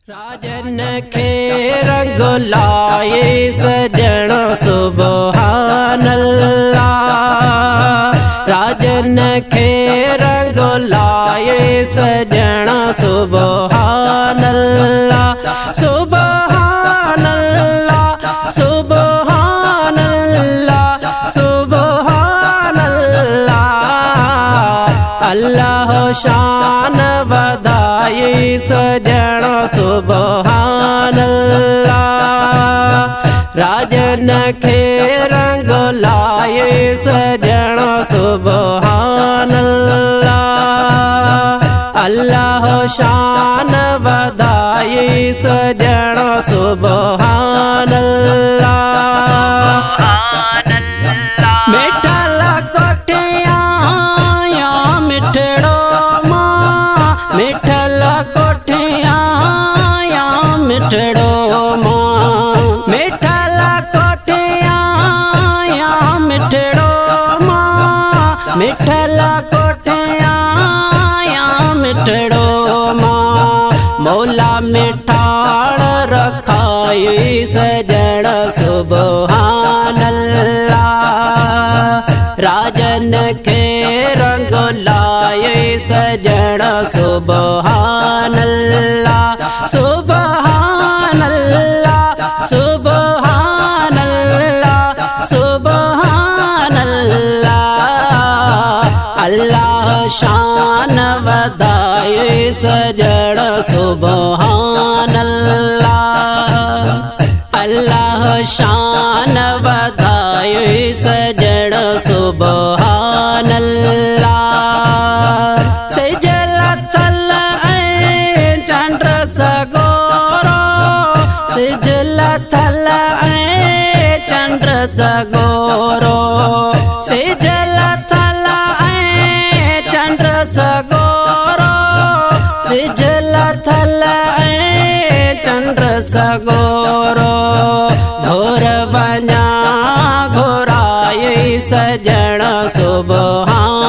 राजन के रंग लाए सजन सुबहानल्लाह। राजन के रंग लाए सजन सुबहानल्लाह। सुबहानल्लाह सुबहानल्लाह सुबहानल्लाह। अल्लाह शान बधाई सजन सुबहानल्लाह। राजन के रंग लाए सजन सुबहानल्लाह। अल्लाह शान बधाई सजन सुबहानल्लाह। मिठल कोठिया या मिठड़ो माँ, मिठल कोठिया या मिठड़ो माँ, मिठल कोठिया या मिठड़ो माँ, मिठल कोठिया या मिठड़ो माँ। मौला मिठाण रखाई सजन सुबहानल्लाह। राजन के रंग लाए सजन सुबहानल्लाह। सुबहानल्लाह सुबहानल्लाह सुबहानल्लाह। अल्लाह शान बधाई सजन सुबहानल्लाह। अल्लाह शान बधाई सजन सुबहानल्लाह। सिजल थल चंद्र सगोरो, सिजल थल चंद्र सगोरो, सिजल थल चंद्र सगोरो, सिजल थल चंद्र सगोरो। घोर बना घोराए सजन सुबहानल्लाह।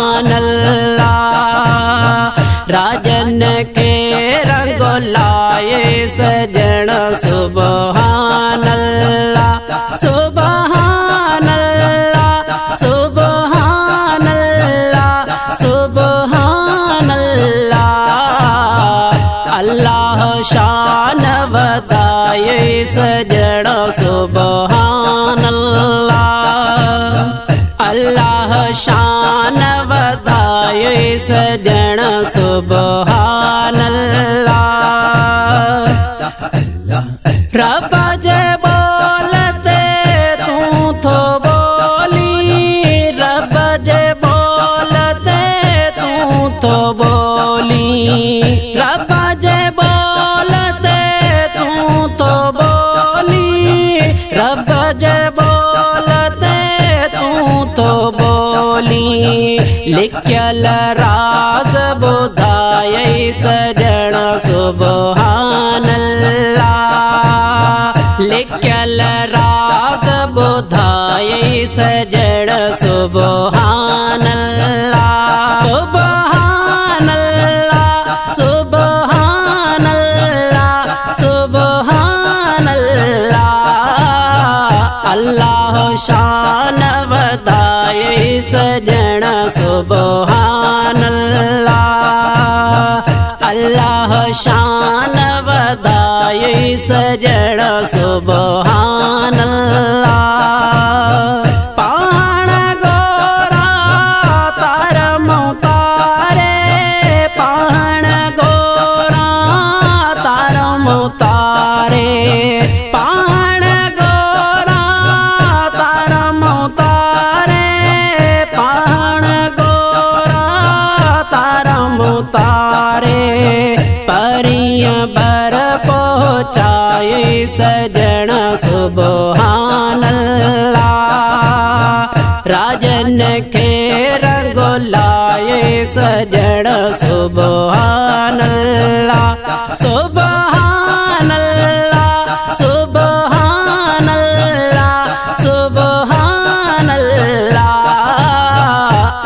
राजन के रंग लाए सजन सुबहानल्लाह। सुबहानल्लाह सुबहानल्लाह सुबहानल्लाह। अल्लाह शान बधाई सजन सुबहानल्लाह। अल्लाह शान बधाई सजन सुबहानल्लाह। रब जे बोलते तू तो बोली, रब जे बोलते तू तो बोली, रब जे बोलते तू तो बोली, रब जे बोलते तू तो बोली। लिखल राज बुधाई सजन सुबहानल्लाह। लिखल राज बुधाई सजन सुबहानल्लाह। सुबहानल्लाह सुबहानल्लाह सुबहानल्लाह। अल्लाह शान बधाई सजन सुबहानल्लाह। अल्लाह शान बधाई सजन सुबहानल्लाह। पाण गोरा तार मुतारे, पाण गोरा तार मुतारे, पाण गोरा तार मुतारे, पाण गोरा तार मुतारे। परियां बर पहुँचाए सजन सुबहानल्लाह। राजन के रंग लाए सजन सुबहानल्लाह। सुबहानल्लाह सुबहानल्लाह सुबहानल्लाह।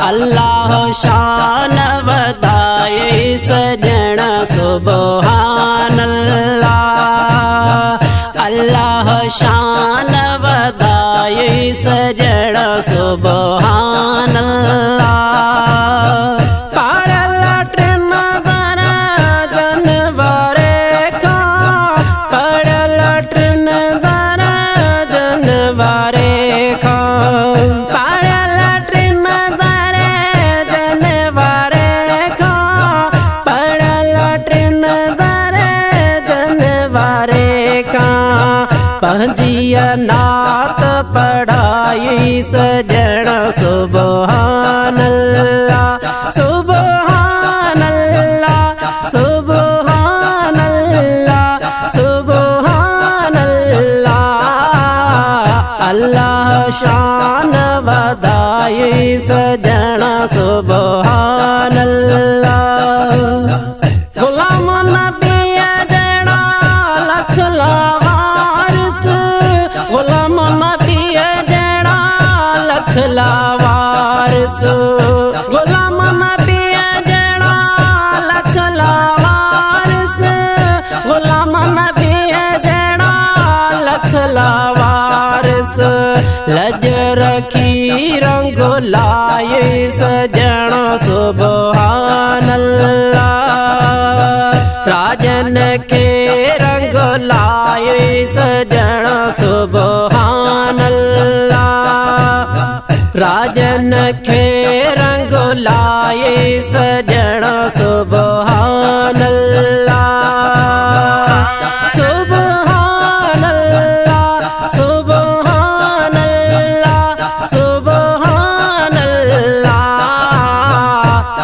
अल्लाह शान बधाई सजन सुबहानल्लाह। शान वधाए सजण सुभान अल्लाह। पढ़ल ट्रेन दर जनवरे का, पढ़ल ट्रेन दर जनवरे का, पढ़ल ट्रेन दर जनवरे का, पढ़ल ट्रेन दर जनवरे का। पंजिया नात पढ़ाई सजण सुभान अल्लाह सुभान अल्लाह सुभान अल्लाह सुभान अल्लाह। अल्लाह शान वधाए सजण सुभान अल्लाह। गुलाम नबी जड़ा लख लावारिस, गुलाम नबी जड़ा लख लावारिस, गुलाम नबी जड़ा लख लावारिस, गुलाम नबी जड़ा लख लावारिस। लज रखी रंग लाए सजण सुभान अल्लाह। राजन के रंग लाए सजण सुभान अल्लाह। राजन के रंग लाए सजण सुभान अल्लाह सुभान अल्लाह सुभान अल्लाह सुभान अल्लाह।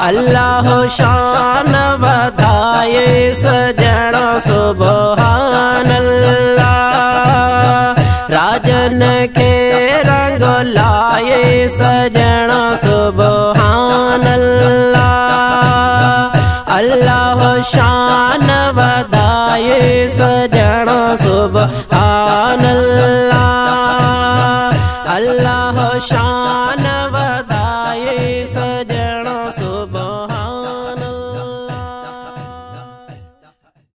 अल्लाह शान वधाए सजण सुभान अल्लाह। राजन के रंग लाए सजण सुभान अल्लाह। अल्लाह शान वधाए सजण सुभान अल्लाह। अल्लाह शान